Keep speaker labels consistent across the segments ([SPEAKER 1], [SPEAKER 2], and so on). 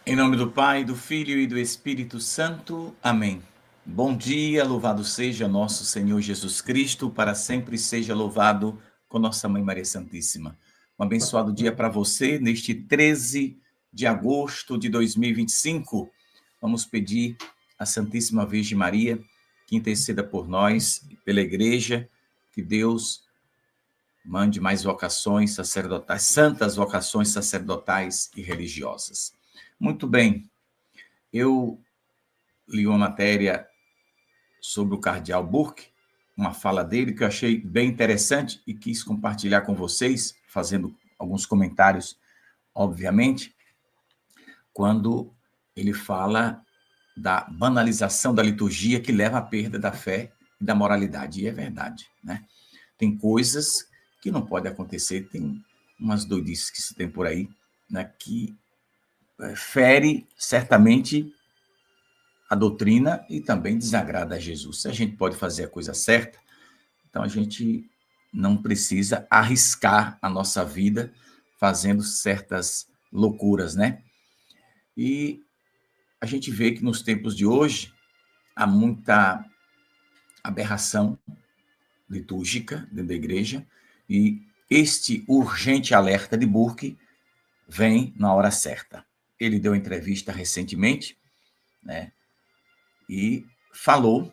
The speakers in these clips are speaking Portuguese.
[SPEAKER 1] Em nome do Pai, do Filho e do Espírito Santo. Amém. Bom dia, louvado seja nosso Senhor Jesus Cristo, para sempre seja louvado com nossa Mãe Maria Santíssima. Um abençoado dia para você, neste 13 de agosto de 2025. Vamos pedir à Santíssima Virgem Maria que interceda por nós, pela Igreja, que Deus mande mais vocações sacerdotais, santas vocações sacerdotais e religiosas. Muito bem. Eu li uma matéria sobre o cardeal Burke, uma fala dele que eu achei bem interessante e quis compartilhar com vocês, fazendo alguns comentários, obviamente, quando ele fala da banalização da liturgia que leva à perda da fé e da moralidade. E é verdade, né? Tem coisas que não podem acontecer, tem umas doidices que se tem por aí, né, que fere certamente a doutrina e também desagrada a Jesus. Se a gente pode fazer a coisa certa, então a gente não precisa arriscar a nossa vida fazendo certas loucuras, né? E a gente vê que nos tempos de hoje há muita aberração litúrgica dentro da igreja e este urgente alerta de Burke vem na hora certa. Ele deu entrevista recentemente, né? E falou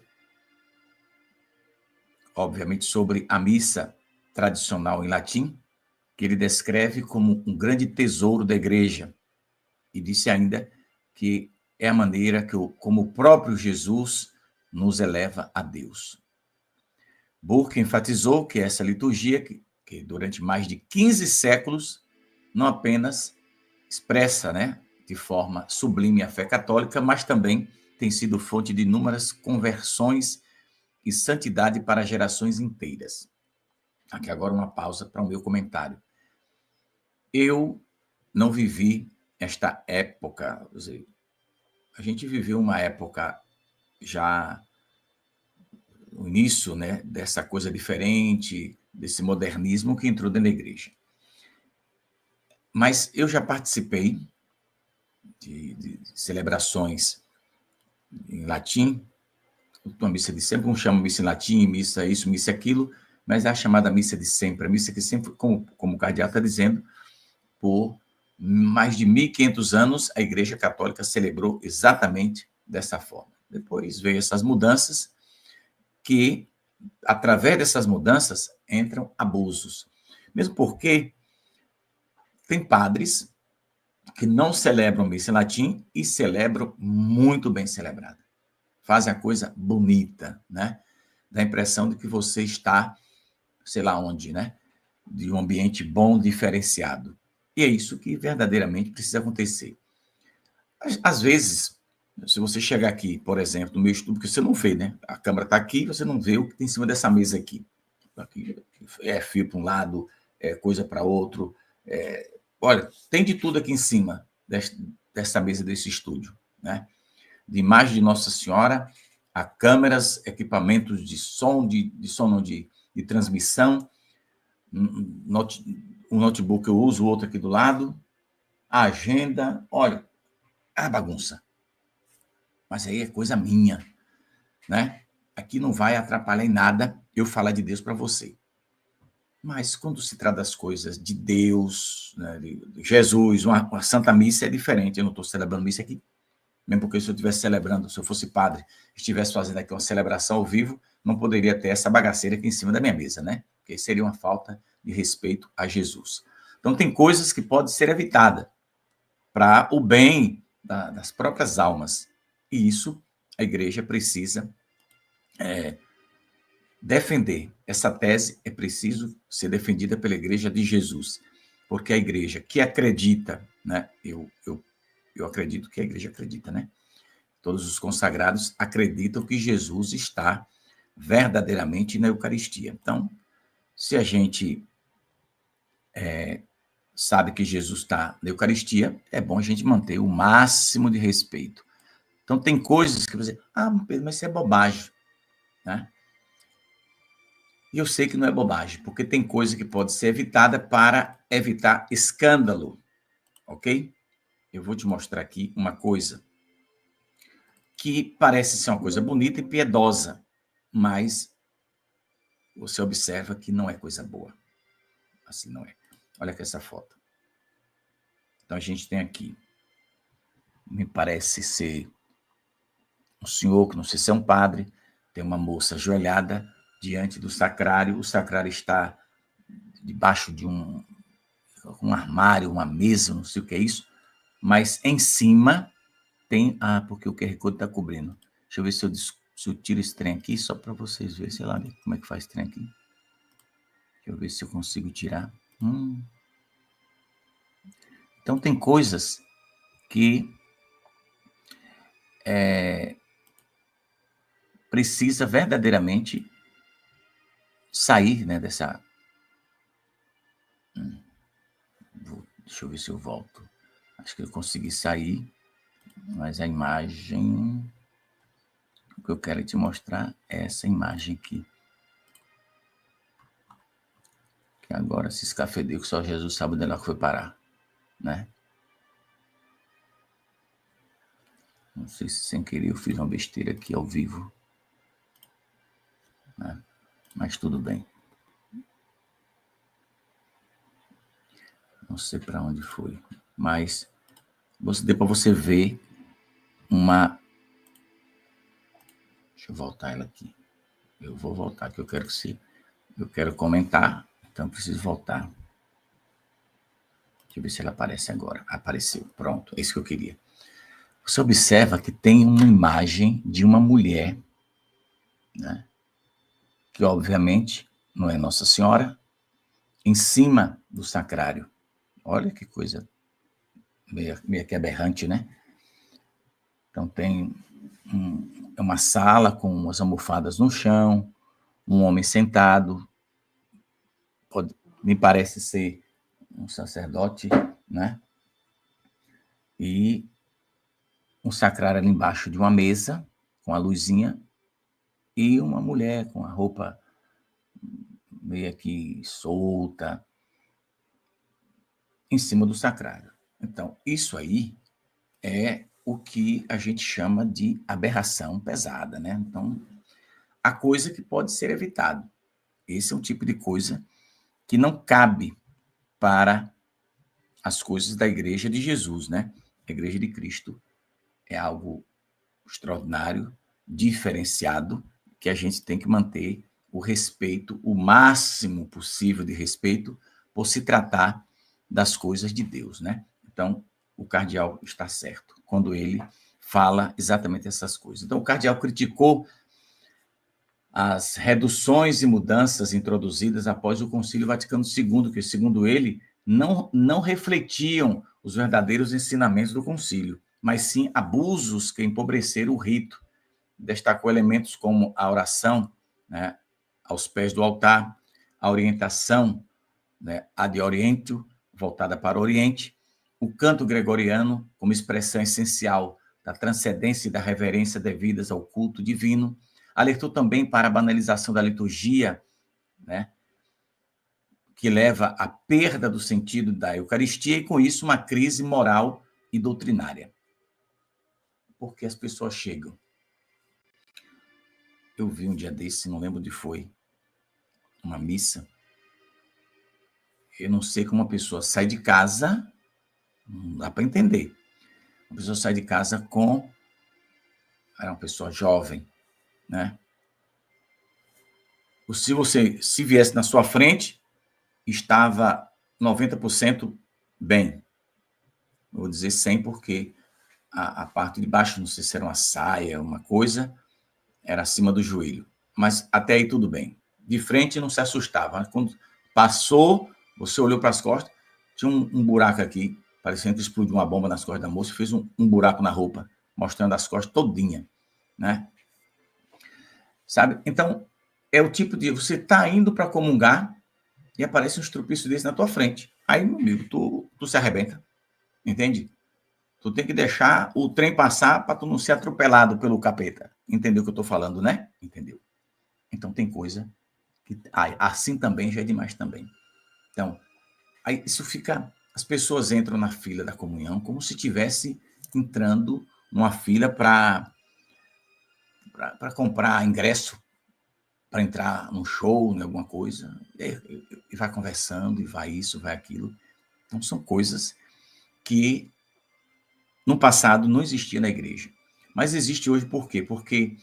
[SPEAKER 1] obviamente, sobre a missa tradicional em latim, que ele descreve como um grande tesouro da igreja. E disse ainda que é a maneira como o próprio Jesus nos eleva a Deus. Burke enfatizou que essa liturgia, que durante mais de 15 séculos, não apenas expressa, né, de forma sublime a fé católica, mas também tem sido fonte de inúmeras conversões e santidade para gerações inteiras. Aqui agora uma pausa para o meu comentário. Eu não vivi esta época, a gente viveu uma época já no início, né, dessa coisa diferente, desse modernismo que entrou dentro da igreja. Mas eu já participei de celebrações em latim, uma missa de sempre, um chama missa em latim, missa isso, missa aquilo, mas é a chamada missa de sempre, a missa que sempre, como o cardeal está dizendo, por mais de 1.500 anos, a Igreja Católica celebrou exatamente dessa forma. Depois veio essas mudanças, que, através dessas mudanças, entram abusos. Mesmo porque tem padres que não celebram missa em latim e celebram muito bem celebrada. Fazem a coisa bonita, né? Dá a impressão de que você está, sei lá onde, né? De um ambiente bom, diferenciado. E é isso que verdadeiramente precisa acontecer. Às vezes, se você chegar aqui, por exemplo, no meu estudo, que você não vê, né? A câmera está aqui, você não vê o que tem em cima dessa mesa aqui. Aqui é fio para um lado, é coisa para outro. Olha, tem de tudo aqui em cima dessa mesa, desse estúdio, né? De imagem de Nossa Senhora, a câmeras, equipamentos de som, de transmissão, um notebook eu uso, o outro aqui do lado, a agenda, olha, a bagunça. Mas aí é coisa minha, né? Aqui não vai atrapalhar em nada eu falar de Deus para você. Mas quando se trata das coisas de Deus, né, de Jesus, uma Santa Missa é diferente. Eu não estou celebrando missa aqui, mesmo porque se eu estivesse celebrando, se eu fosse padre, estivesse fazendo aqui uma celebração ao vivo, não poderia ter essa bagaceira aqui em cima da minha mesa, né? Porque seria uma falta de respeito a Jesus. Então, tem coisas que podem ser evitadas para o bem das próprias almas. E isso a igreja precisa defender. Essa tese é preciso ser defendida pela igreja de Jesus, porque a igreja que acredita, né? Eu acredito que a igreja acredita, né? Todos os consagrados acreditam que Jesus está verdadeiramente na Eucaristia. Então, se a gente sabe que Jesus está na Eucaristia, é bom a gente manter o máximo de respeito. Então, tem coisas que você... Pedro, mas isso é bobagem, né? E eu sei que não é bobagem, porque tem coisa que pode ser evitada para evitar escândalo, ok? eu vou te mostrar aqui uma coisa que parece ser uma coisa bonita e piedosa, mas você observa que não é coisa boa. Assim não é. Olha aqui essa foto. Então, a gente tem aqui, me parece ser um senhor, que não sei se é um padre, tem uma moça ajoelhada diante do sacrário, o sacrário está debaixo de um armário, uma mesa, não sei o que é isso, mas em cima tem... porque o QR Code está cobrindo. Deixa eu ver se eu tiro esse trem aqui, só para vocês verem, sei lá, como é que faz esse trem aqui. Deixa eu ver se eu consigo tirar. Então, tem coisas que precisa verdadeiramente sair, né, dessa... Deixa eu ver se eu volto. Acho que eu consegui sair, mas a imagem... O que eu quero te mostrar é essa imagem aqui. Que agora se escafedeu, que só Jesus sabe onde ela foi parar, né? Não sei se sem querer eu fiz uma besteira aqui ao vivo, né? Mas tudo bem. Não sei para onde foi, mas deu para você ver uma... Deixa eu voltar ela aqui. Eu vou voltar, que eu quero comentar, então preciso voltar. Deixa eu ver se ela aparece agora. Apareceu, pronto, é isso que eu queria. Você observa que tem uma imagem de uma mulher, né? Que obviamente não é Nossa Senhora, em cima do sacrário. Olha que coisa meio que aberrante, né? Então tem uma sala com as almofadas no chão, um homem sentado, me parece ser um sacerdote, né? E um sacrário ali embaixo de uma mesa, com a luzinha, e uma mulher com a roupa meio que solta, em cima do sacrário. Então, isso aí é o que a gente chama de aberração pesada, né? Então, a coisa que pode ser evitada. Esse é um tipo de coisa que não cabe para as coisas da Igreja de Jesus, né? A Igreja de Cristo é algo extraordinário, diferenciado, que a gente tem que manter o respeito, o máximo possível de respeito, por se tratar das coisas de Deus, né? Então, o cardeal está certo quando ele fala exatamente essas coisas. Então, o cardeal criticou as reduções e mudanças introduzidas após o Concílio Vaticano II, que, segundo ele, não refletiam os verdadeiros ensinamentos do concílio, mas sim abusos que empobreceram o rito. Destacou elementos como a oração, né, aos pés do altar, a orientação, né, ad orientio, voltada para o Oriente, o canto gregoriano como expressão essencial da transcendência e da reverência devidas ao culto divino, alertou também para a banalização da liturgia, né, que leva à perda do sentido da Eucaristia e, com isso, uma crise moral e doutrinária. Porque as pessoas chegam. Eu vi um dia desse, não lembro onde foi, uma missa. Eu não sei como uma pessoa sai de casa, não dá para entender. Uma pessoa sai de casa era uma pessoa jovem, né? Se viesse na sua frente, estava 90% bem. Eu vou dizer 100 porque a parte de baixo, não sei se era uma saia, uma coisa, era acima do joelho. Mas até aí tudo bem. De frente não se assustava. Quando passou, você olhou para as costas, tinha um buraco aqui, parecendo que explodiu uma bomba nas costas da moça, fez um buraco na roupa, mostrando as costas todinha, né? Sabe? Então, é o tipo de... Você está indo para comungar e aparece um estrupício desse na tua frente. Aí, meu amigo, tu se arrebenta. Entende? Tu tem que deixar o trem passar para tu não ser atropelado pelo capeta. Entendeu o que eu estou falando, né? Entendeu? Então, tem coisa que assim também já é demais também. Então, aí isso fica as pessoas entram na fila da comunhão como se estivesse entrando numa fila para comprar ingresso, para entrar num show, em alguma coisa, e vai conversando, e vai isso, vai aquilo. Então, são coisas que no passado não existia na igreja. Mas existe hoje por quê? Porque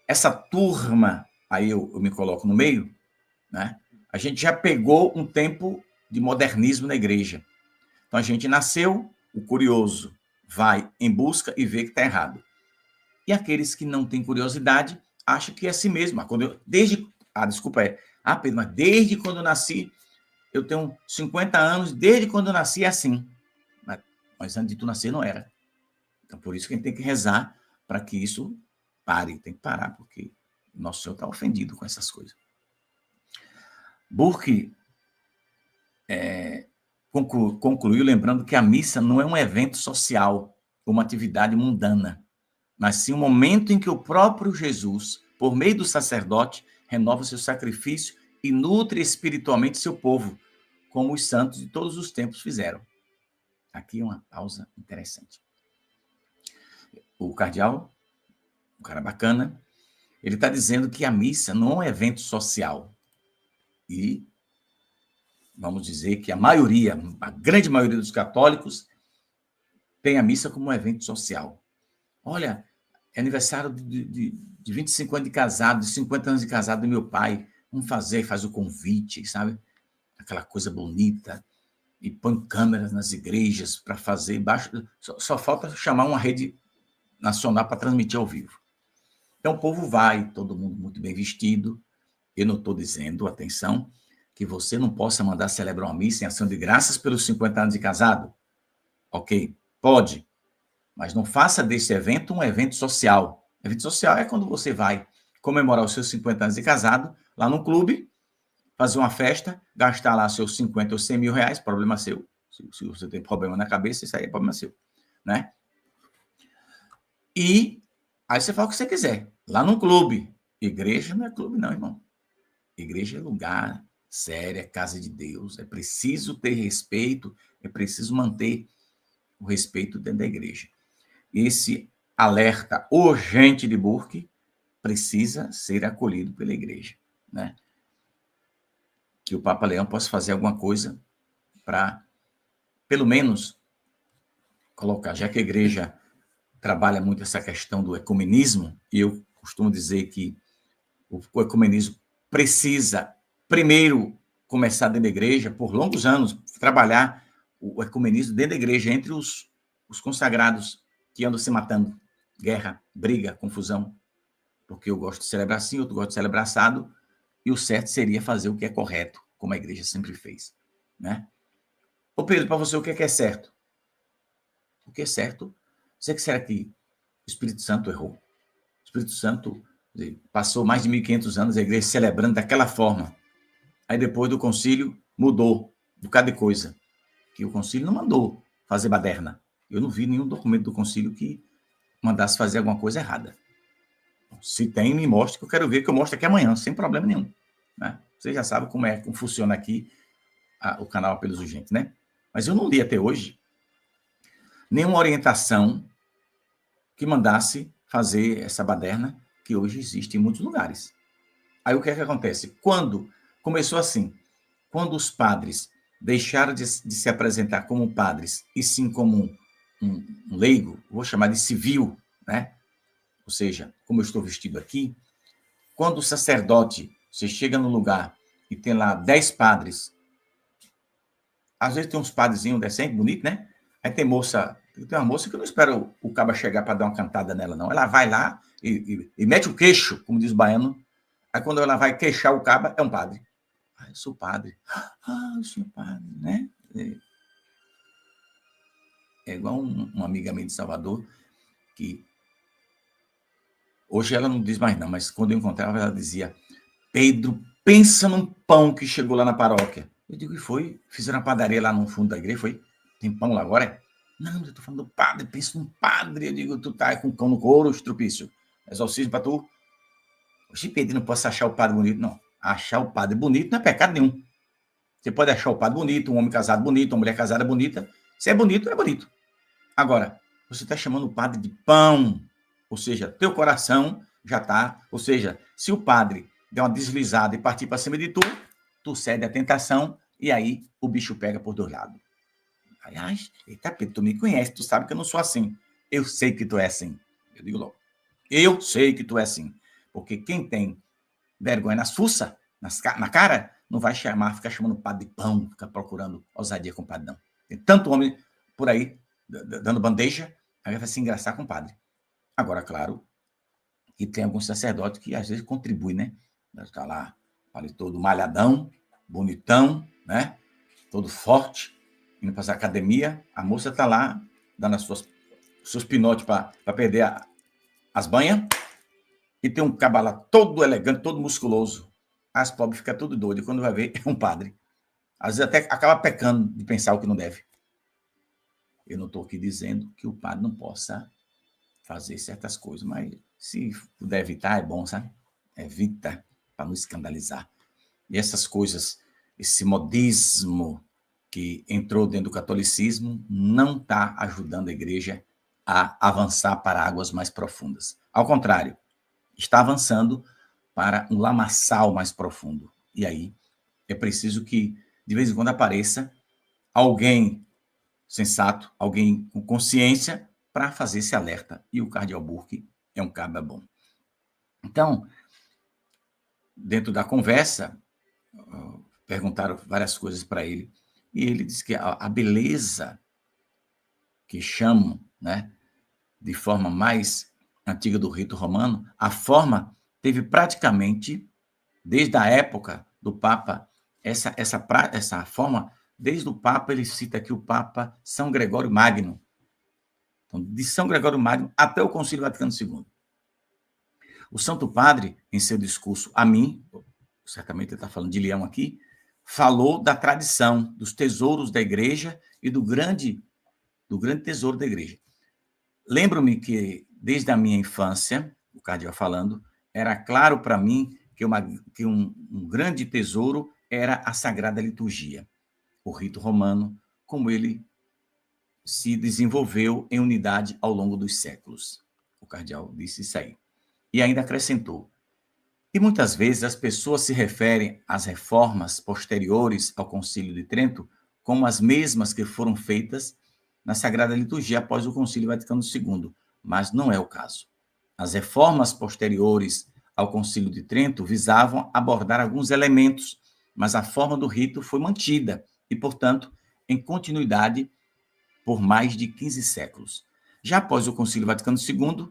[SPEAKER 1] essa turma, aí eu me coloco no meio, né? A gente já pegou um tempo de modernismo na igreja. Então, a gente nasceu, o curioso vai em busca e vê que está errado. E aqueles que não têm curiosidade acham que é assim mesmo. Pedro, mas desde quando eu nasci, eu tenho 50 anos, desde quando eu nasci é assim. Mas antes de tu nascer não era. Então, por isso que a gente tem que rezar para que isso pare. Tem que parar, porque o nosso Senhor está ofendido com essas coisas. Burke concluiu lembrando que a missa não é um evento social, uma atividade mundana, mas sim um momento em que o próprio Jesus, por meio do sacerdote, renova seu sacrifício e nutre espiritualmente seu povo, como os santos de todos os tempos fizeram. Aqui uma pausa interessante. O cardeal, um cara bacana, ele está dizendo que a missa não é um evento social. E vamos dizer que a grande maioria dos católicos tem a missa como um evento social. Olha, é aniversário de 25 anos de casado, de 50 anos de casado do meu pai. Vamos faz o convite, sabe? Aquela coisa bonita. E põe câmeras nas igrejas para fazer. Só falta chamar uma rede nacional para transmitir ao vivo. Então, o povo vai, todo mundo muito bem vestido. Eu não estou dizendo, atenção, que você não possa mandar celebrar uma missa em ação de graças pelos 50 anos de casado. Ok, pode. Mas não faça desse evento um evento social. Evento social é quando você vai comemorar os seus 50 anos de casado, lá no clube, fazer uma festa, gastar lá seus 50 ou 100 mil reais, problema seu. Se você tem problema na cabeça, isso aí é problema seu. Né? E aí você fala o que você quiser. Lá no clube. Igreja não é clube não, irmão. Igreja é lugar sério, é casa de Deus. É preciso ter respeito, é preciso manter o respeito dentro da igreja. Esse alerta urgente de Burke precisa ser acolhido pela igreja, né? Que o Papa Leão possa fazer alguma coisa para, pelo menos, colocar, já que a igreja trabalha muito essa questão do ecumenismo, e eu costumo dizer que o ecumenismo precisa, primeiro, começar dentro da igreja, por longos anos, trabalhar o ecumenismo dentro da igreja, entre os consagrados que andam se matando. Guerra, briga, confusão. Porque eu gosto de celebrar assim, outro gosta de celebrar assado, e o certo seria fazer o que é correto, como a igreja sempre fez. Né? Ô Pedro, para você, o que é certo? O que é certo? Você que será que o Espírito Santo errou? O Espírito Santo passou mais de 1.500 anos a igreja celebrando daquela forma. Aí depois do concílio mudou um bocado de coisa. Que o concílio não mandou fazer baderna. Eu não vi nenhum documento do concílio que mandasse fazer alguma coisa errada. Se tem, me mostre, que eu quero ver, que eu mostro aqui amanhã, sem problema nenhum. Né? Você já sabe como funciona aqui o canal Apelos Urgentes, né? Mas eu não li até hoje nenhuma orientação que mandasse fazer essa baderna que hoje existe em muitos lugares. Aí o que é que acontece? Quando começou assim, quando os padres deixaram de se apresentar como padres e sim como um leigo, vou chamar de civil, né? Ou seja, como eu estou vestido aqui, quando o sacerdote, você chega no lugar e tem lá 10 padres, às vezes tem uns padrezinhos decentes, bonitos, né? Aí tem uma moça que não espera o caba chegar para dar uma cantada nela, não. Ela vai lá e mete o queixo, como diz o baiano. Aí quando ela vai queixar o caba, é um padre. Ah, eu sou padre. Ah, eu sou padre, né? É igual uma amiga minha de Salvador, que hoje ela não diz mais não, mas quando eu encontrava, ela dizia: Pedro, pensa num pão que chegou lá na paróquia. Eu digo, e foi? Fizeram uma padaria lá no fundo da igreja, foi? Tem pão lá agora? Não, eu tô falando do padre, pensa num padre. Eu digo, tu tá com cão no couro, estrupício. Exorcismo pra tu? Oxi, Pedro, não posso achar o padre bonito, não. Achar o padre bonito não é pecado nenhum. Você pode achar o padre bonito, um homem casado bonito, uma mulher casada bonita. Se é bonito, é bonito. Agora, você está chamando o padre de pão, ou seja, teu coração já está... Ou seja, se o padre der uma deslizada e partir para cima de tu, tu cede à tentação e aí o bicho pega por dois lados. Aliás, eita, Pedro, tu me conhece, tu sabe que eu não sou assim. Eu sei que tu é assim. Eu digo logo. Eu sei que tu é assim. Porque quem tem vergonha nas fuças, na cara, não vai ficar chamando o padre de pão, ficar procurando ousadia com o padre, não. Tem tanto homem por aí dando bandeja, aí vai se engraçar com o padre. Agora, claro, que tem alguns sacerdotes que às vezes contribuem, né? Está lá, todo malhadão, bonitão, né? Todo forte, indo para a academia, a moça está lá, dando os seus pinotes para perder as banhas, e tem um caba lá todo elegante, todo musculoso. As pobres ficam tudo doidas, quando vai ver, é um padre. Às vezes até acaba pecando de pensar o que não deve. Eu não estou aqui dizendo que o padre não possa fazer certas coisas, mas se puder evitar, é bom, sabe? Evita, para não escandalizar. E essas coisas, esse modismo que entrou dentro do catolicismo, não está ajudando a igreja a avançar para águas mais profundas. Ao contrário, está avançando para um lamaçal mais profundo. E aí é preciso que, de vez em quando, apareça alguém sensato, alguém com consciência, para fazer esse alerta. E o cardeal Burke é um cabra bom. Então, dentro da conversa, perguntaram várias coisas para ele, e ele disse que a beleza que chamam, né, de forma mais antiga do rito romano, a forma teve praticamente, desde a época do Papa, essa forma, desde o Papa, ele cita aqui o Papa São Gregório Magno. Então, de São Gregório Magno até o Concílio Vaticano II. O Santo Padre, em seu discurso a mim, certamente ele está falando de Leão aqui, falou da tradição, dos tesouros da igreja e do grande tesouro da igreja. Lembro-me que, desde a minha infância, o cardeal falando, era claro para mim que um grande tesouro era a Sagrada Liturgia, o rito romano, como ele se desenvolveu em unidade ao longo dos séculos. O cardeal disse isso aí. E ainda acrescentou: e muitas vezes as pessoas se referem às reformas posteriores ao Concílio de Trento como as mesmas que foram feitas na Sagrada Liturgia após o Concílio Vaticano II, mas não é o caso. As reformas posteriores ao Concílio de Trento visavam abordar alguns elementos, mas a forma do rito foi mantida e, portanto, em continuidade por mais de 15 séculos. Já após o Concílio Vaticano II,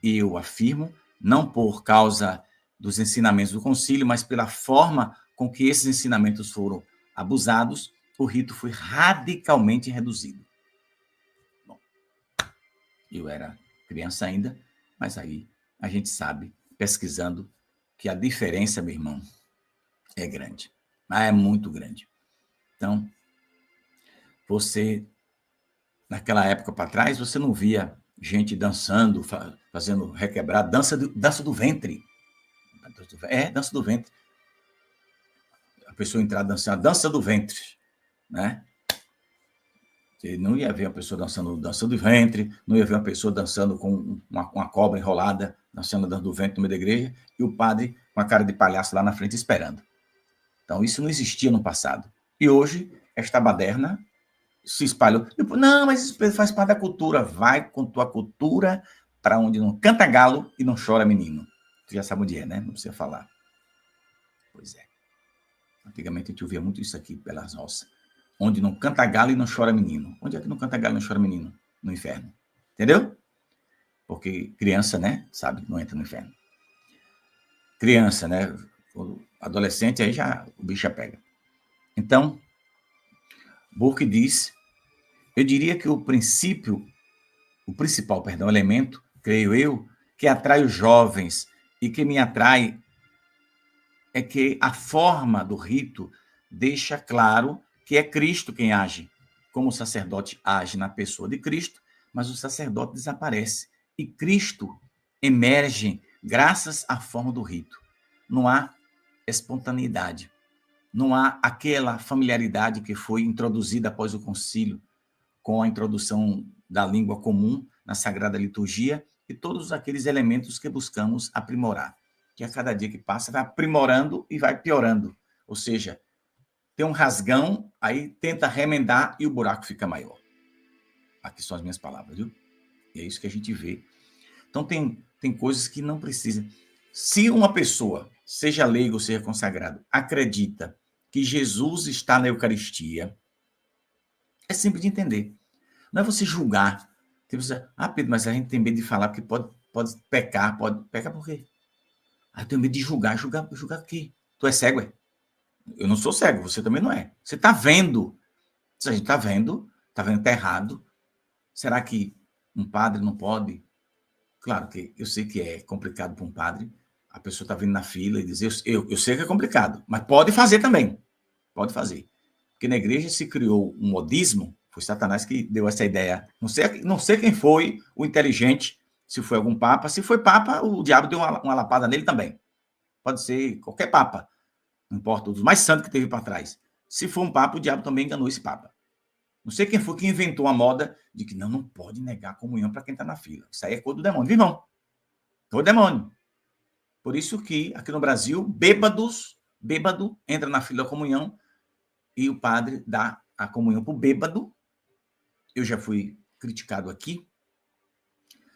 [SPEAKER 1] eu afirmo, não por causa dos ensinamentos do concílio, mas pela forma com que esses ensinamentos foram abusados, o rito foi radicalmente reduzido. Bom, eu era criança ainda, mas aí a gente sabe, pesquisando, que a diferença, meu irmão, é grande. É muito grande. Então, você, naquela época para trás, você não via gente dançando, fazendo requebrar, dança do ventre. Dança do ventre. A pessoa entrar dançando a dança do ventre, né? Você não ia ver uma pessoa dançando dança do ventre, não ia ver uma pessoa dançando com uma cobra enrolada, dançando a dança do ventre no meio da igreja, e o padre com a cara de palhaço lá na frente esperando. Então, isso não existia no passado. E hoje, esta baderna se espalhou. Não, mas isso faz parte da cultura. Vai com tua cultura para onde não canta galo e não chora menino. Tu já sabe onde é, né? Não precisa falar. Pois é. Antigamente a gente ouvia muito isso aqui pelas roças. Onde não canta galo e não chora menino. Onde é que não canta galo e não chora menino? No inferno. Entendeu? Porque criança, né? Sabe, não entra no inferno. Criança, né? Adolescente, aí já o bicho já pega. Então, Burke diz, eu diria que o principal elemento, creio eu, que atrai os jovens e que me atrai é que a forma do rito deixa claro que é Cristo quem age, como o sacerdote age na pessoa de Cristo, mas o sacerdote desaparece e Cristo emerge graças à forma do rito. Não há espontaneidade. não há aquela familiaridade que foi introduzida após o concílio, com a introdução da língua comum na Sagrada Liturgia e todos aqueles elementos que buscamos aprimorar, que a cada dia que passa vai aprimorando e vai piorando. Ou seja, tem um rasgão, aí tenta remendar e o buraco fica maior. Aqui são as minhas palavras, viu? E é isso que a gente vê. Então, tem coisas que não precisam. Se uma pessoa, seja leigo ou seja consagrado, acredita que Jesus está na Eucaristia, é simples de entender. Não é você julgar. Tipo, Pedro, mas a gente tem medo de falar porque pode pecar. Pecar por quê? Eu tenho medo de julgar. Julgar o quê? Tu é cego, é? Eu não sou cego, você também não é. Você está vendo. Se a gente está vendo que está errado. Será que um padre não pode? Claro que eu sei que é complicado para um padre. A pessoa está vindo na fila e diz, eu sei que é complicado, mas pode fazer também. Pode fazer. Porque na igreja se criou um modismo, foi Satanás que deu essa ideia. Não sei quem foi o inteligente, se foi algum papa. Se foi papa, o diabo deu uma lapada nele também. Pode ser qualquer papa. Não importa, os mais santos que teve para trás. Se for um papa, o diabo também enganou esse papa. Não sei quem foi que inventou a moda de que não pode negar a comunhão para quem está na fila. Isso aí é coisa do demônio, viu, irmão? Coisa do demônio. Por isso que, aqui no Brasil, bêbado entra na fila da comunhão e o padre dá a comunhão para o bêbado. Eu já fui criticado aqui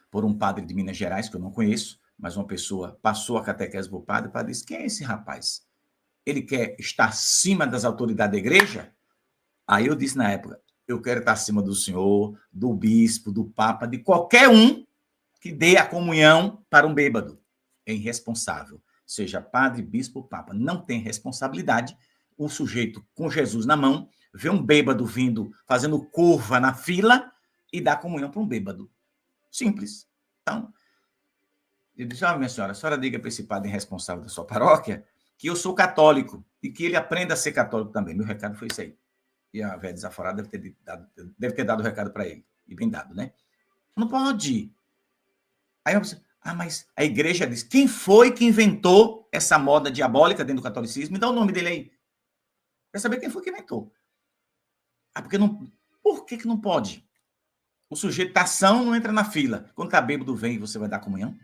[SPEAKER 1] por um padre de Minas Gerais, que eu não conheço, mas uma pessoa passou a catequese para o padre disse, quem é esse rapaz? Ele quer estar acima das autoridades da igreja? Aí eu disse na época, eu quero estar acima do senhor, do bispo, do papa, de qualquer um que dê a comunhão para um bêbado. É irresponsável. Seja padre, bispo, papa. Não tem responsabilidade. O sujeito com Jesus na mão vê um bêbado vindo, fazendo curva na fila e dá comunhão para um bêbado. Simples. Então, eu disse, minha senhora, a senhora diga para esse padre irresponsável da sua paróquia que eu sou católico e que ele aprenda a ser católico também. Meu recado foi isso aí. E a velha desaforada deve ter dado o recado para ele. E bem dado, né? Não pode. Aí eu pensei, mas a igreja diz, quem foi que inventou essa moda diabólica dentro do catolicismo? Me dá o nome dele aí. Quer saber quem foi que inventou? Porque não... Por que não pode? O sujeito está são, não entra na fila. Quando está bêbado, vem e você vai dar comunhão?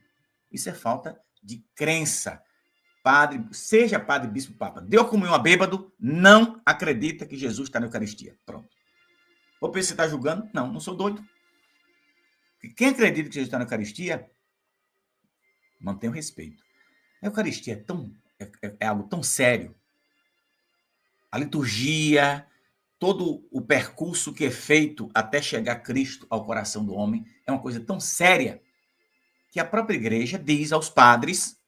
[SPEAKER 1] Isso é falta de crença. Padre, seja padre, bispo, papa, deu comunhão a bêbado, não acredita que Jesus está na Eucaristia. Pronto. Ou pensa que você está julgando? Não sou doido. Quem acredita que Jesus está na Eucaristia, mantém o respeito. A Eucaristia é algo tão sério. A liturgia, todo o percurso que é feito até chegar Cristo ao coração do homem, é uma coisa tão séria que a própria igreja diz aos padres,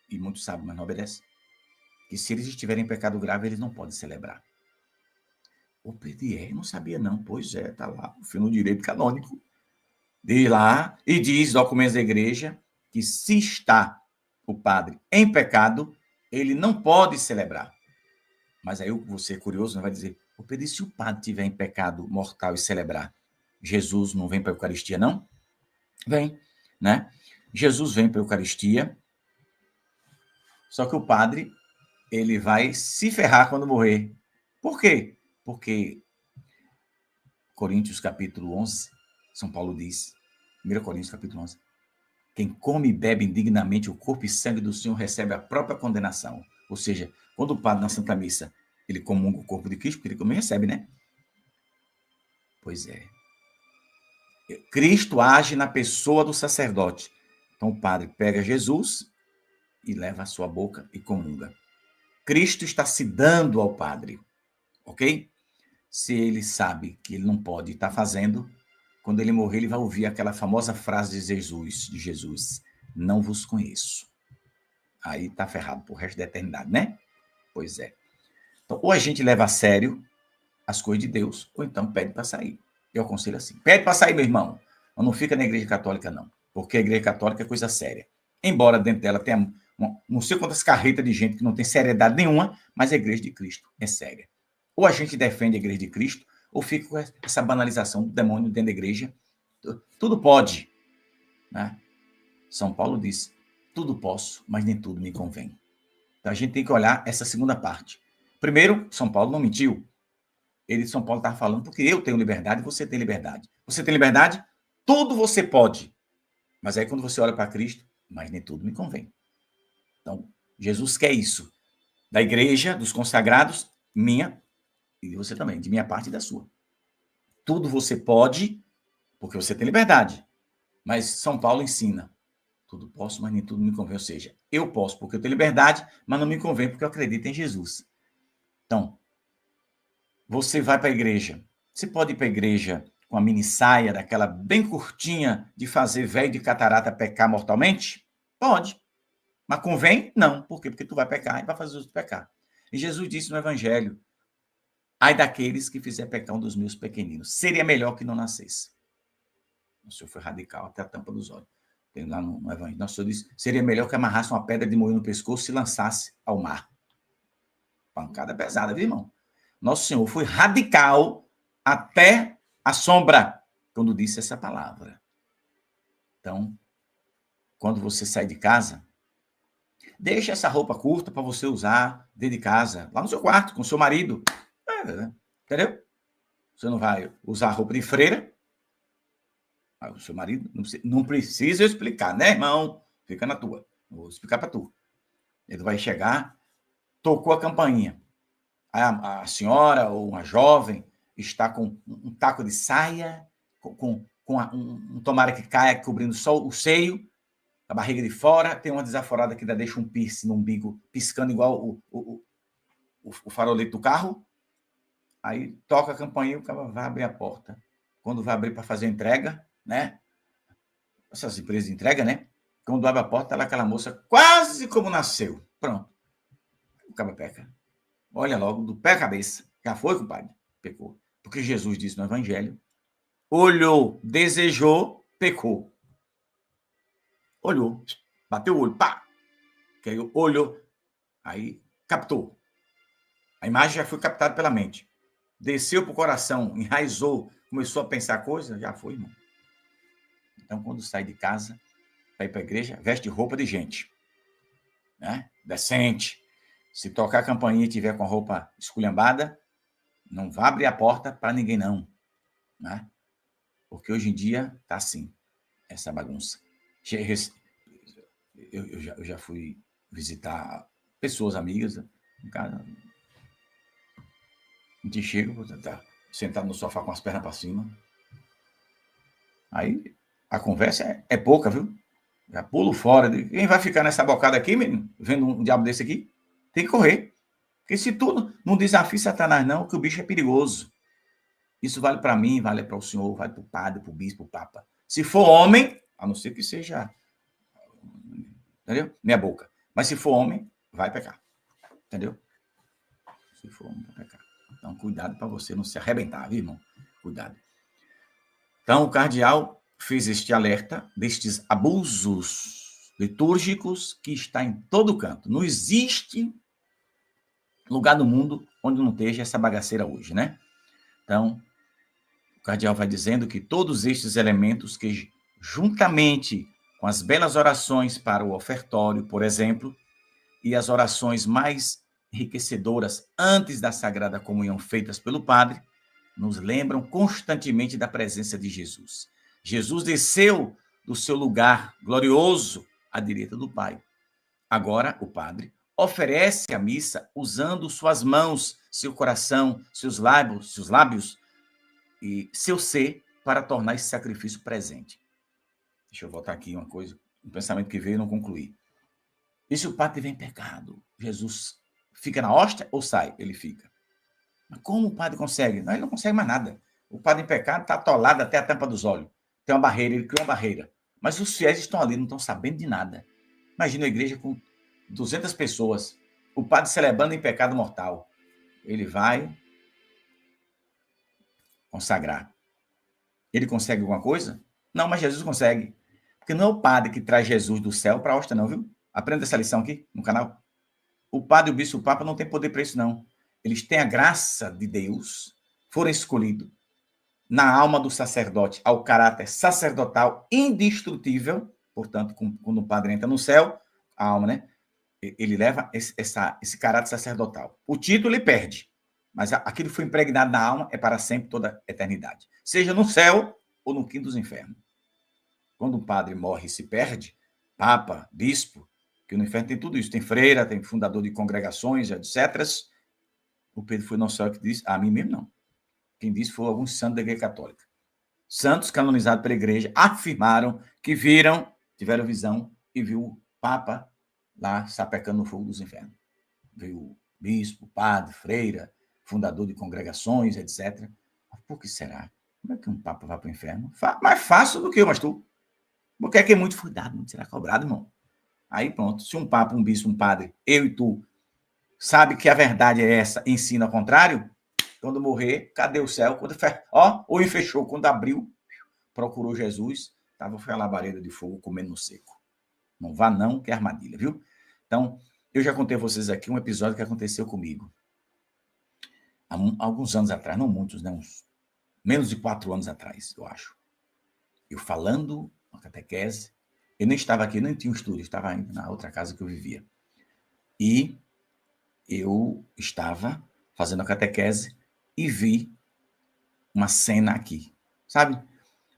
[SPEAKER 1] e muitos sabem, mas não obedecem, que se eles estiverem em pecado grave, eles não podem celebrar. O PDR não sabia não, pois é, está lá, no direito canônico. Diz lá, e diz, documentos da igreja, que se está o padre em pecado, ele não pode celebrar. Mas aí você é curioso, vai dizer, Pedro, se o padre estiver em pecado mortal e celebrar, Jesus não vem para a Eucaristia, não? Vem, né? Jesus vem para a Eucaristia, só que o padre, ele vai se ferrar quando morrer. Por quê? Porque Coríntios capítulo 11, São Paulo diz, 1 Coríntios capítulo 11, quem come e bebe indignamente o corpo e sangue do Senhor recebe a própria condenação. Ou seja, quando o padre na Santa Missa, ele comunga o corpo de Cristo, porque ele também recebe, né? Pois é. Cristo age na pessoa do sacerdote. Então o padre pega Jesus e leva à sua boca e comunga. Cristo está se dando ao padre, ok? Se ele sabe que ele não pode estar fazendo, quando ele morrer, ele vai ouvir aquela famosa frase de Jesus, não vos conheço. Aí está ferrado pro resto da eternidade, né? Pois é. Então, ou a gente leva a sério as coisas de Deus, ou então pede para sair. Eu aconselho assim, pede para sair, meu irmão. Mas não fica na igreja católica, não. Porque a igreja católica é coisa séria. Embora dentro dela tenha não sei quantas carretas de gente que não tem seriedade nenhuma, mas a igreja de Cristo é séria. Ou a gente defende a igreja de Cristo, ou fica com essa banalização do demônio dentro da igreja. Tudo pode. Né? São Paulo diz, tudo posso, mas nem tudo me convém. Então, a gente tem que olhar essa segunda parte. Primeiro, São Paulo não mentiu. São Paulo estava falando porque eu tenho liberdade e você tem liberdade. Você tem liberdade? Tudo você pode. Mas aí, quando você olha para Cristo, mas nem tudo me convém. Então, Jesus quer isso. Da igreja, dos consagrados, minha, e de você também, de minha parte e da sua. Tudo você pode, porque você tem liberdade. Mas São Paulo ensina, tudo posso, mas nem tudo me convém. Ou seja, eu posso porque eu tenho liberdade, mas não me convém porque eu acredito em Jesus. Então, você vai para a igreja. Você pode ir para a igreja com a mini saia, daquela bem curtinha, de fazer velho de catarata pecar mortalmente? Pode. Mas convém? Não. Por quê? Porque tu vai pecar e vai fazer os outros pecar. E Jesus disse no Evangelho, ai daqueles que fizer pecar um dos meus pequeninos. Seria melhor que não nascesse. O Senhor foi radical até a tampa dos olhos. Tem lá no Evangelho. Nosso Senhor disse, seria melhor que amarrasse uma pedra de moinho no pescoço e lançasse ao mar. Pancada pesada, viu, irmão? Nosso Senhor foi radical até a sombra quando disse essa palavra. Então, quando você sai de casa, deixa essa roupa curta para você usar dentro de casa, lá no seu quarto, com o seu marido. Entendeu? Você não vai usar roupa de freira. O seu marido não precisa explicar, né, irmão? Fica na tua. Vou explicar para tu. Ele vai chegar, tocou a campainha. A senhora ou uma jovem está com um taco de saia, com um tomara que caia cobrindo só o seio, a barriga de fora, tem uma desaforada que ainda deixa um piercing no umbigo, piscando igual o farolete do carro. Aí toca a campainha e o cara vai abrir a porta. Quando vai abrir para fazer a entrega, né? Essas empresas de entrega, né? Quando abre a porta, tá lá aquela moça quase como nasceu. Pronto. O cara peca. Olha logo, do pé à cabeça. Já foi, compadre? Pecou. Porque Jesus disse no Evangelho, olhou, desejou, pecou. Olhou, bateu o olho, pá. Que aí olhou, aí captou. A imagem já foi captada pela mente. Desceu para o coração, enraizou, começou a pensar coisa, já foi, irmão. Então, quando sai de casa, vai para a igreja, veste roupa de gente. Né? Decente. Se tocar a campainha e tiver com a roupa esculhambada, não vá abrir a porta para ninguém, não. Né? Porque hoje em dia está assim, essa bagunça. Eu já fui visitar pessoas amigas, um cara, a gente chega, tá sentado no sofá com as pernas para cima. Aí a conversa é pouca, viu? Já pulo fora. Quem vai ficar nessa bocada aqui, menino? Vendo um diabo desse aqui? Tem que correr. Porque se tu não desafia Satanás, não, que o bicho é perigoso. Isso vale para mim, vale para o senhor, vale para o padre, para o bispo, para o papa. Se for homem, a não ser que seja, entendeu? Minha boca. Mas se for homem, vai pecar. Entendeu? Se for homem, vai pecar. Então, cuidado para você não se arrebentar, viu, irmão? Cuidado. Então, o cardeal fez este alerta destes abusos litúrgicos que está em todo canto. Não existe lugar do mundo onde não esteja essa bagaceira hoje, né? Então, o cardeal vai dizendo que todos estes elementos que, juntamente com as belas orações para o ofertório, por exemplo, e as orações mais enriquecedoras antes da Sagrada Comunhão feitas pelo padre, nos lembram constantemente da presença de Jesus. Jesus desceu do seu lugar glorioso à direita do Pai. Agora, o padre oferece a missa usando suas mãos, seu coração, seus lábios e seu ser para tornar esse sacrifício presente. Deixa eu voltar aqui uma coisa, um pensamento que veio e não concluí. E se o padre tiver em pecado, Jesus fica na hóstia ou sai? Ele fica. Mas como o padre consegue? Não, ele não consegue mais nada. O padre em pecado está atolado até a tampa dos olhos. Tem uma barreira, ele criou uma barreira. Mas os fiéis estão ali, não estão sabendo de nada. Imagina a igreja com 200 pessoas, o padre celebrando em pecado mortal. Ele vai consagrar. Ele consegue alguma coisa? Não, mas Jesus consegue. Porque não é o padre que traz Jesus do céu para a hóstia, não, viu? Aprenda essa lição aqui no canal. O padre, o bispo, o papa não tem poder para isso, não. Eles têm a graça de Deus, foram escolhidos na alma do sacerdote, ao caráter sacerdotal indestrutível. Portanto, quando o padre entra no céu, a alma, né? ele leva esse caráter sacerdotal. O título ele perde, mas aquilo que foi impregnado na alma é para sempre, toda a eternidade. Seja no céu ou no quinto dos infernos. Quando um padre morre e se perde, papa, bispo, que no inferno tem tudo isso, tem freira, tem fundador de congregações, etc. O Pedro foi nosso céu que disse, a mim mesmo não. Quem disse foi alguns santos da Igreja Católica. Santos canonizados pela igreja afirmaram que viram, tiveram visão e viu o Papa lá sapecando no fogo dos infernos. Viu o bispo, padre, freira, fundador de congregações, etc. Mas por que será? Como é que um Papa vai para o inferno? Mais fácil do que eu, mas tu. Porque é que muito foi dado, muito será cobrado, irmão. Aí pronto, se um Papa, um bispo, um padre, eu e tu, sabe que a verdade é essa, ensina ao contrário, quando morrer, cadê o céu? Quando o olho fechou, quando abriu, procurou Jesus, foi a labareda de fogo comendo no seco. Não vá não, que é armadilha, viu? Então, eu já contei a vocês aqui um episódio que aconteceu comigo. Há alguns anos atrás, não muitos, né? Menos de 4 anos atrás, eu acho. Eu falando na catequese, eu nem estava aqui, nem tinha um estúdio, estava ainda na outra casa que eu vivia. E eu estava fazendo a catequese e vi uma cena aqui, sabe?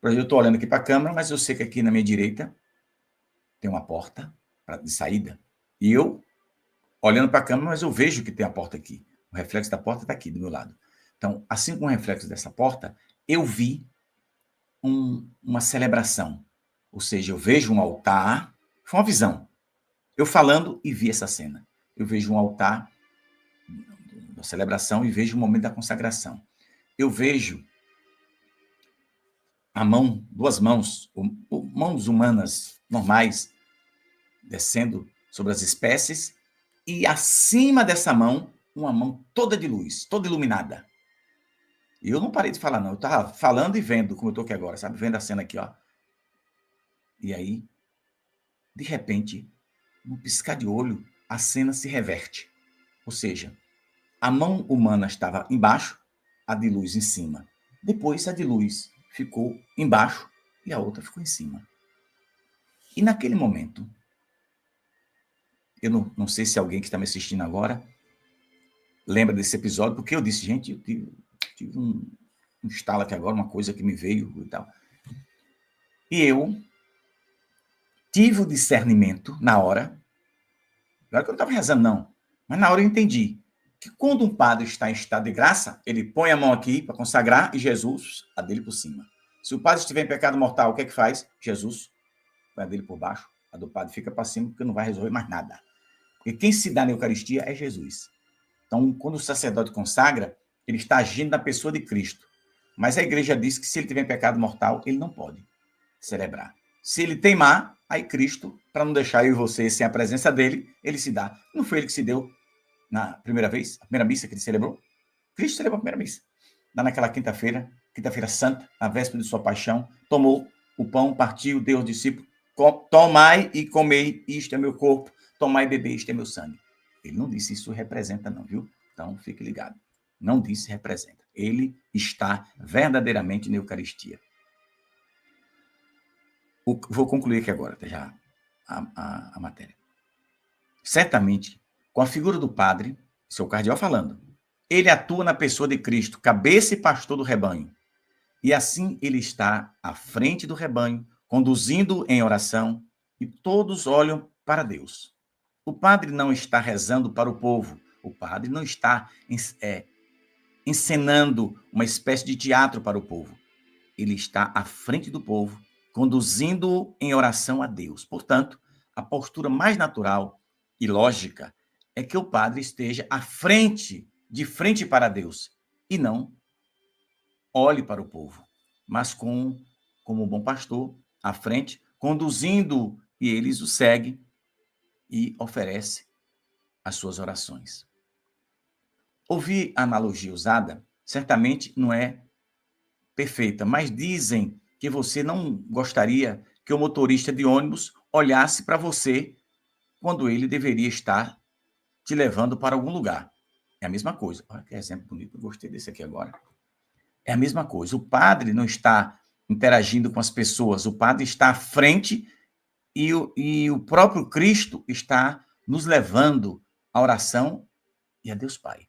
[SPEAKER 1] Eu estou olhando aqui para a câmera, mas eu sei que aqui na minha direita tem uma porta de saída. E eu, olhando para a câmera, mas eu vejo que tem a porta aqui. O reflexo da porta está aqui do meu lado. Então, assim como o reflexo dessa porta, eu vi uma celebração. Ou seja, eu vejo um altar, foi uma visão. Eu falando e vi essa cena. Eu vejo um altar da celebração e vejo o momento da consagração. Eu vejo duas mãos humanas normais, descendo sobre as espécies, e acima dessa mão, uma mão toda de luz, toda iluminada. E eu não parei de falar, não. Eu estava falando e vendo, como eu estou aqui agora, sabe? Vendo a cena aqui, ó. E aí, de repente, num piscar de olho, a cena se reverte. Ou seja, a mão humana estava embaixo, a de luz em cima. Depois, a de luz ficou embaixo e a outra ficou em cima. E naquele momento, eu não sei se alguém que está me assistindo agora lembra desse episódio, porque eu disse, gente, eu tive um estalo aqui agora, uma coisa que me veio e tal. E eu tive o discernimento na hora, agora que eu não estava rezando, não, mas na hora eu entendi que quando um padre está em estado de graça, ele põe a mão aqui para consagrar e Jesus, a dele por cima. Se o padre estiver em pecado mortal, o que é que faz? Jesus põe a dele por baixo, a do padre fica para cima, porque não vai resolver mais nada. Porque quem se dá na Eucaristia é Jesus. Então, quando o sacerdote consagra, ele está agindo na pessoa de Cristo. Mas a igreja diz que se ele tiver pecado mortal, ele não pode celebrar. Se ele teimar, aí Cristo, para não deixar eu e você sem a presença dele, ele se dá. Não foi ele que se deu na primeira vez, a primeira missa que ele celebrou? Cristo celebrou a primeira missa. Naquela quinta-feira santa, na véspera de sua paixão, tomou o pão, partiu, deu aos discípulos, tomai e comei, isto é meu corpo, tomai e bebei, isto é meu sangue. Ele não disse isso representa não, viu? Então, fique ligado. Não disse representa. Ele está verdadeiramente na Eucaristia. Vou concluir aqui agora, já a matéria. Certamente, com a figura do padre, seu cardeal falando, ele atua na pessoa de Cristo, cabeça e pastor do rebanho. E assim ele está à frente do rebanho, conduzindo em oração, e todos olham para Deus. O padre não está rezando para o povo, o padre não está encenando uma espécie de teatro para o povo. Ele está à frente do povo, conduzindo-o em oração a Deus. Portanto, a postura mais natural e lógica é que o padre esteja à frente, de frente para Deus, e não olhe para o povo, mas como um bom pastor, à frente, conduzindo, e eles o seguem e oferece as suas orações. Ouvir a analogia usada, certamente não é perfeita, mas dizem que você não gostaria que o motorista de ônibus olhasse para você quando ele deveria estar te levando para algum lugar. É a mesma coisa. Olha que exemplo bonito, eu gostei desse aqui agora. É a mesma coisa. O padre não está interagindo com as pessoas, o padre está à frente e o próprio Cristo está nos levando à oração e a Deus Pai.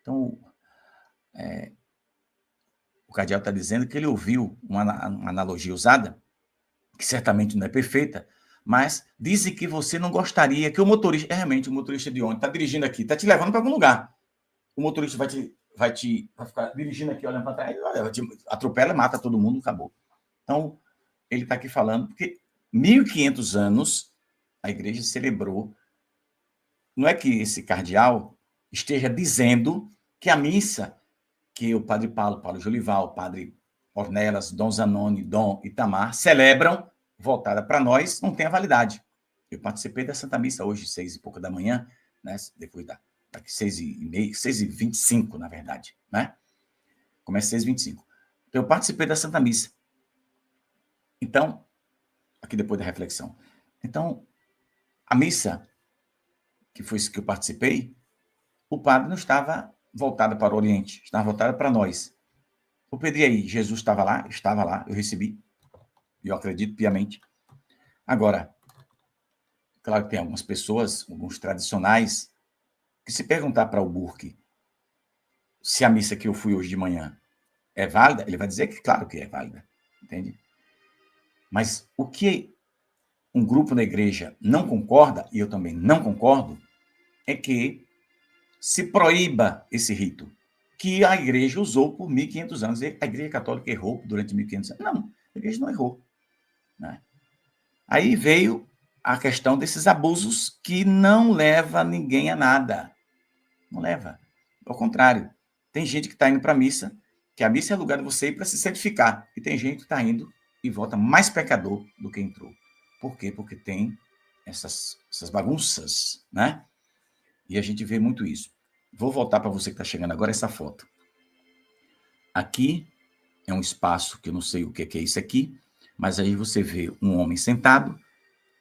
[SPEAKER 1] Então, o cardeal está dizendo que ele ouviu uma analogia usada, que certamente não é perfeita, mas dizem que você não gostaria que o motorista, realmente o motorista de ônibus, está dirigindo aqui, está te levando para algum lugar. O motorista vai ficar dirigindo aqui, olhando para trás, atropela, mata todo mundo, acabou. Então, ele está aqui falando, porque 1.500 anos a igreja celebrou. Não é que esse cardeal esteja dizendo que a missa que o padre Paulo Jolival, o padre Ornelas, Dom Zanoni, Dom Itamar celebram, voltada para nós, não tem a validade. Eu participei da Santa Missa hoje, 6 e pouca da manhã, né? Depois daqui 6h30, 6h25, na verdade, né? Começa 6h25. Eu participei da Santa Missa. Então, aqui depois da reflexão. Então, a missa, que foi isso que eu participei, o padre não estava voltado para o Oriente, estava voltado para nós. Eu pedi aí, Jesus estava lá, eu recebi, e eu acredito piamente. Agora, claro que tem algumas pessoas, alguns tradicionais, que se perguntar para o Burke se a missa que eu fui hoje de manhã é válida, ele vai dizer que claro que é válida, entende? Mas o que um grupo na igreja não concorda, e eu também não concordo, é que se proíba esse rito, que a igreja usou por 1.500 anos. A igreja católica errou durante 1.500 anos. Não, a igreja não errou, né? Aí veio a questão desses abusos que não leva ninguém a nada. Não leva. Ao contrário, tem gente que está indo para a missa, que a missa é lugar de você ir para se santificar. E tem gente que está indo e volta mais pecador do que entrou. Por quê? Porque tem essas bagunças, né? E a gente vê muito isso. Vou voltar para você que está chegando agora essa foto. Aqui é um espaço que eu não sei o que é isso aqui, mas aí você vê um homem sentado,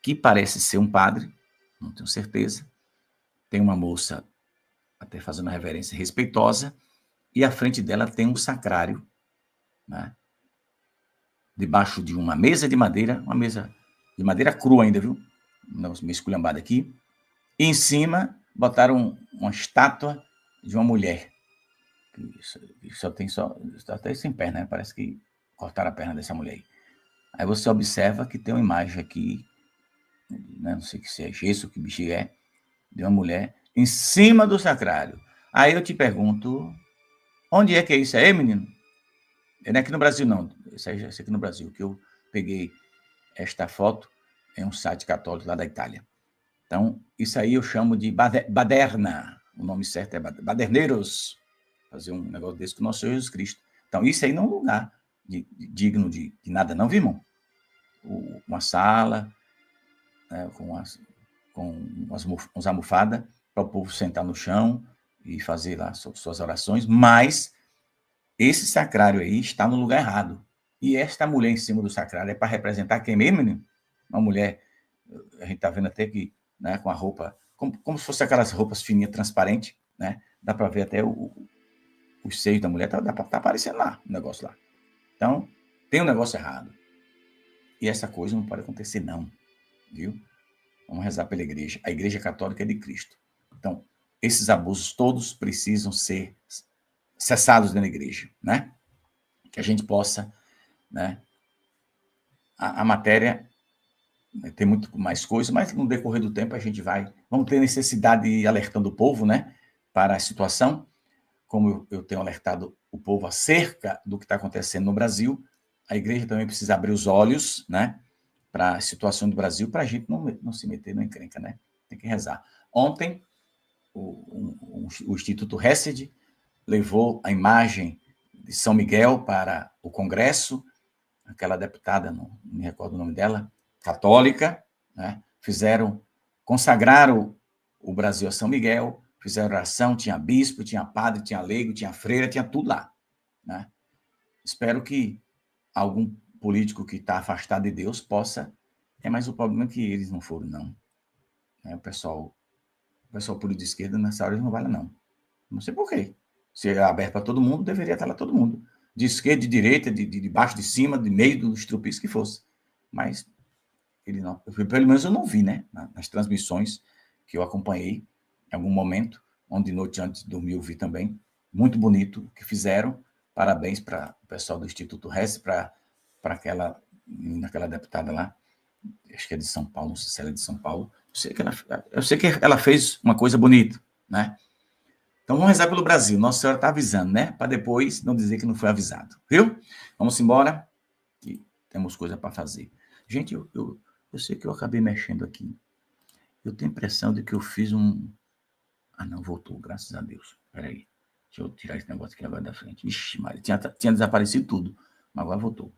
[SPEAKER 1] que parece ser um padre, não tenho certeza. Tem uma moça até fazendo uma reverência respeitosa, e à frente dela tem um sacrário, né? Debaixo de uma mesa de madeira, uma mesa de madeira crua ainda, viu? Meio esculhambada aqui. E em cima botaram uma estátua de uma mulher. Só até sem perna, né? Parece que cortaram a perna dessa mulher aí. Aí você observa que tem uma imagem aqui, né? Não sei se é gesso, que bicho é, de uma mulher em cima do sacrário. Aí eu te pergunto, onde é que é isso aí, menino? Não é aqui no Brasil, não. Isso aí é aqui no Brasil, que eu peguei esta foto em um site católico lá da Itália. Então, isso aí eu chamo de baderna. O nome certo é baderneiros. Fazer um negócio desse com o nosso Senhor Jesus Cristo. Então, isso aí não é um lugar digno de nada, não, viu, irmão? Uma sala, né, com umas almofadas, para o povo sentar no chão e fazer lá suas orações, mas esse sacrário aí está no lugar errado. E esta mulher em cima do sacrário é para representar quem mesmo, menino? Uma mulher, a gente está vendo até que, né, com a roupa, como se fosse aquelas roupas fininhas, transparentes, né? Dá para ver até os seios da mulher, tá aparecendo lá, o negócio lá. Então, tem um negócio errado. E essa coisa não pode acontecer, não, viu? Vamos rezar pela igreja. A igreja católica é de Cristo. Então, esses abusos todos precisam ser cessados dentro da igreja, né? Que a gente possa, né? A matéria, né, tem muito mais coisa, mas no decorrer do tempo a gente vamos ter necessidade de ir alertando o povo, né? Para a situação, como eu tenho alertado o povo acerca do que está acontecendo no Brasil, a igreja também precisa abrir os olhos, né? Para a situação do Brasil, para a gente não se meter na encrenca, né? Tem que rezar. Ontem, o Instituto Hesed levou a imagem de São Miguel para o Congresso, aquela deputada, não me recordo o nome dela, católica, né? Consagraram o Brasil a São Miguel, fizeram oração, tinha bispo, tinha padre, tinha leigo, tinha freira, tinha tudo lá, né? Espero que algum político que está afastado de Deus possa. Mas o problema é que eles não foram, não. O pessoal político de esquerda nessa hora não vale, não. Não sei por quê. Se é aberto para todo mundo, deveria estar lá todo mundo. De esquerda, de direita, de baixo, de cima, de meio, do estrupício que fosse. Mas pelo menos eu não vi, né? Nas transmissões que eu acompanhei, em algum momento, onde de noite antes de dormir eu vi também. Muito bonito o que fizeram. Parabéns para o pessoal do Instituto Hess, para aquela deputada lá, acho que é de São Paulo, não sei se ela é de São Paulo. Eu sei que ela fez uma coisa bonita, né? Então vamos rezar pelo Brasil. Nossa Senhora está avisando, né? Para depois não dizer que não foi avisado. Viu? Vamos embora, que temos coisa para fazer. Gente, eu sei que eu acabei mexendo aqui. Eu tenho a impressão de que eu fiz um... Ah, não, voltou, graças a Deus. Peraí. Deixa eu tirar esse negócio aqui agora da frente. Ixi, Maria, tinha desaparecido tudo, mas agora voltou.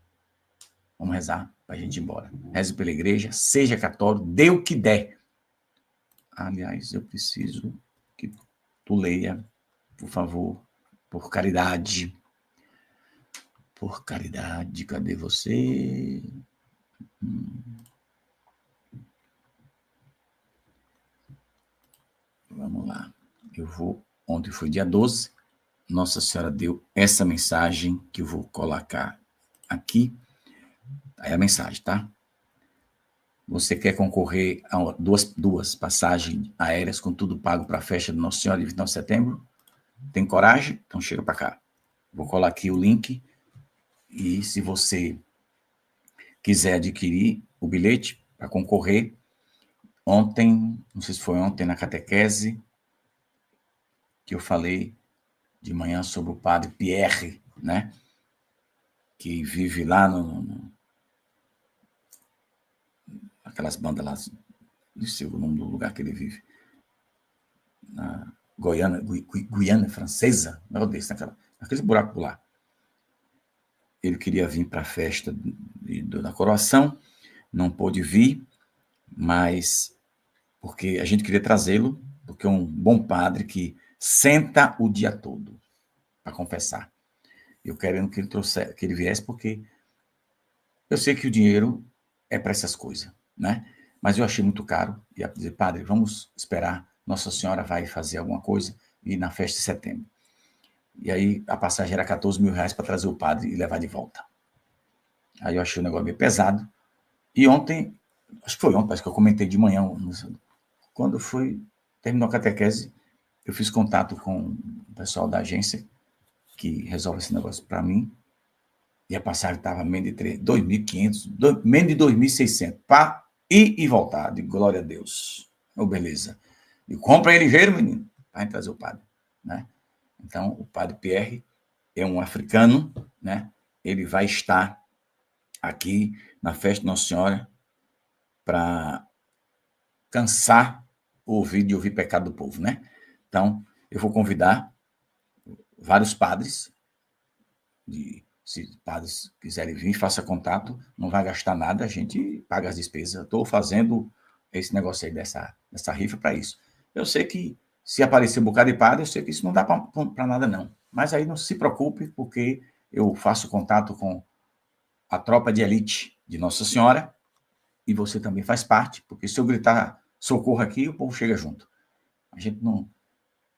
[SPEAKER 1] Vamos rezar para a gente ir embora. Reze pela igreja, seja católico, dê o que der. Aliás, eu preciso que tu leia, por favor, por caridade. Por caridade, cadê você? Vamos lá. Eu vou, ontem foi dia 12, Nossa Senhora deu essa mensagem que eu vou colocar aqui. Aí a mensagem, tá? Você quer concorrer a duas passagens aéreas com tudo pago para a festa de Nossa Senhora de 29 de setembro? Tem coragem? Então chega para cá. Vou colar aqui o link e se você quiser adquirir o bilhete para concorrer, ontem, não sei se foi ontem na catequese, que eu falei de manhã sobre o padre Pierre, né? Que vive lá aquelas bandas lá, não sei o nome do lugar que ele vive, na Guiana Francesa, meu Deus, naquele buraco lá. Ele queria vir para a festa da coroação, não pôde vir, mas porque a gente queria trazê-lo, porque é um bom padre que senta o dia todo para confessar. Eu querendo que ele viesse, porque eu sei que o dinheiro é para essas coisas, né? Mas eu achei muito caro. Ia dizer, padre, vamos esperar, Nossa Senhora vai fazer alguma coisa e na festa de setembro. E aí a passagem era 14 mil reais para trazer o padre e levar de volta. Aí eu achei o negócio meio pesado. E ontem, acho que foi ontem, parece que eu comentei de manhã, quando terminou a catequese, eu fiz contato com o pessoal da agência que resolve esse negócio para mim. E a passagem estava menos de 2.500, menos de 2.600, para ir e voltar. De glória a Deus. Oh, beleza. E compra ele ligeiro, menino, para trazer o padre, né? Então, o padre Pierre é um africano, né? Ele vai estar aqui na festa de Nossa Senhora para cansar de ouvir pecado do povo, né? Então, eu vou convidar vários padres, se padres quiserem vir, faça contato, não vai gastar nada, a gente paga as despesas. Estou fazendo esse negócio aí dessa rifa para isso. Eu sei que se aparecer um bocado de padre, eu sei que isso não dá para nada, não. Mas aí não se preocupe, porque eu faço contato com a tropa de elite de Nossa Senhora, e você também faz parte, porque se eu gritar socorro aqui, o povo chega junto. A gente não...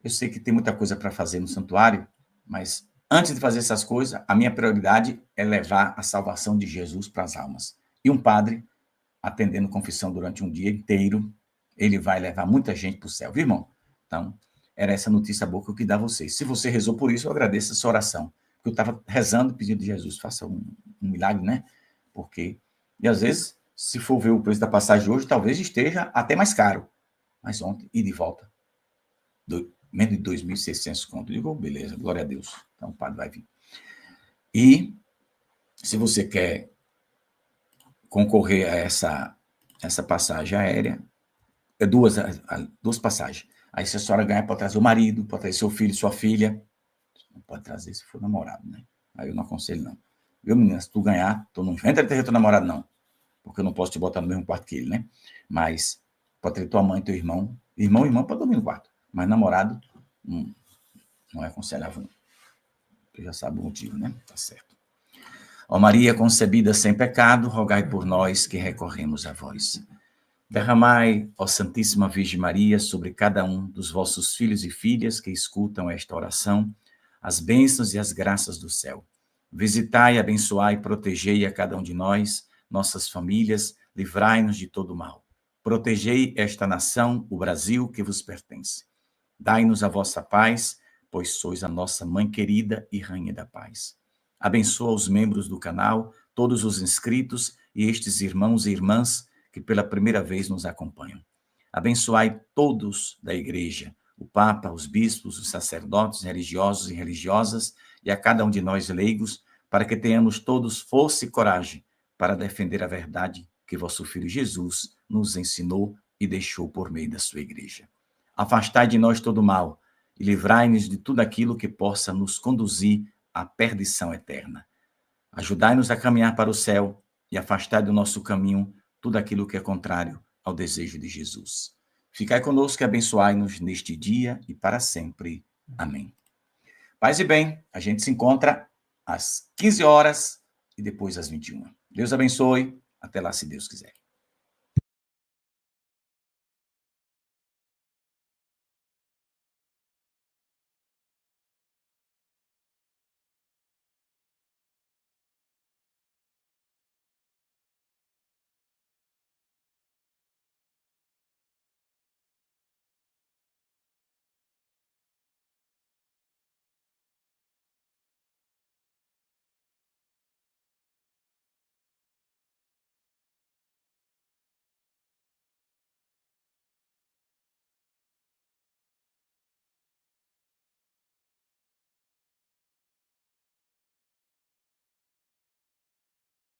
[SPEAKER 1] Eu sei que tem muita coisa para fazer no santuário, mas antes de fazer essas coisas, a minha prioridade é levar a salvação de Jesus para as almas. E um padre, atendendo confissão durante um dia inteiro, ele vai levar muita gente para o céu, viu, irmão? Então, era essa notícia boa que eu queria dar a vocês. Se você rezou por isso, eu agradeço essa oração. Porque eu estava rezando, pedindo de Jesus, faça um milagre, né? Porque, e às vezes, se for ver o preço da passagem hoje, talvez esteja até mais caro. Mas ontem, e de volta, menos de 2.600 conto. Eu digo, oh, beleza, glória a Deus. Então, o padre vai vir. E, se você quer concorrer a essa passagem aérea, é duas passagens. Aí, se a senhora ganhar, pode trazer o marido, pode trazer seu filho, sua filha. Não pode trazer se for namorado, né? Aí eu não aconselho, não. Viu, menina? Se tu ganhar, tu não entra ter teu namorado, não. Porque eu não posso te botar no mesmo quarto que ele, né? Mas pode ter tua mãe, teu irmão. Irmão e irmã pode dormir no quarto. Mas namorado, não é aconselhável, não. Você já sabe o motivo, né? Tá certo. Ó Maria concebida sem pecado, rogai por nós que recorremos a vós. Derramai, ó Santíssima Virgem Maria, sobre cada um dos vossos filhos e filhas que escutam esta oração, as bênçãos e as graças do céu. Visitai, abençoai e protegei a cada um de nós, nossas famílias, livrai-nos de todo mal. Protegei esta nação, o Brasil, que vos pertence. Dai-nos a vossa paz, pois sois a nossa mãe querida e rainha da paz. Abençoa os membros do canal, todos os inscritos e estes irmãos e irmãs que pela primeira vez nos acompanham. Abençoai todos da igreja, o Papa, os bispos, os sacerdotes religiosos e religiosas e a cada um de nós leigos, para que tenhamos todos força e coragem para defender a verdade que vosso Filho Jesus nos ensinou e deixou por meio da sua igreja. Afastai de nós todo mal e livrai-nos de tudo aquilo que possa nos conduzir à perdição eterna. Ajudai-nos a caminhar para o céu e afastai do nosso caminho tudo aquilo que é contrário ao desejo de Jesus. Ficai conosco e abençoai-nos neste dia e para sempre. Amém. Paz e bem, a gente se encontra às 15 horas e depois às 21. Deus abençoe. Até lá, se Deus quiser.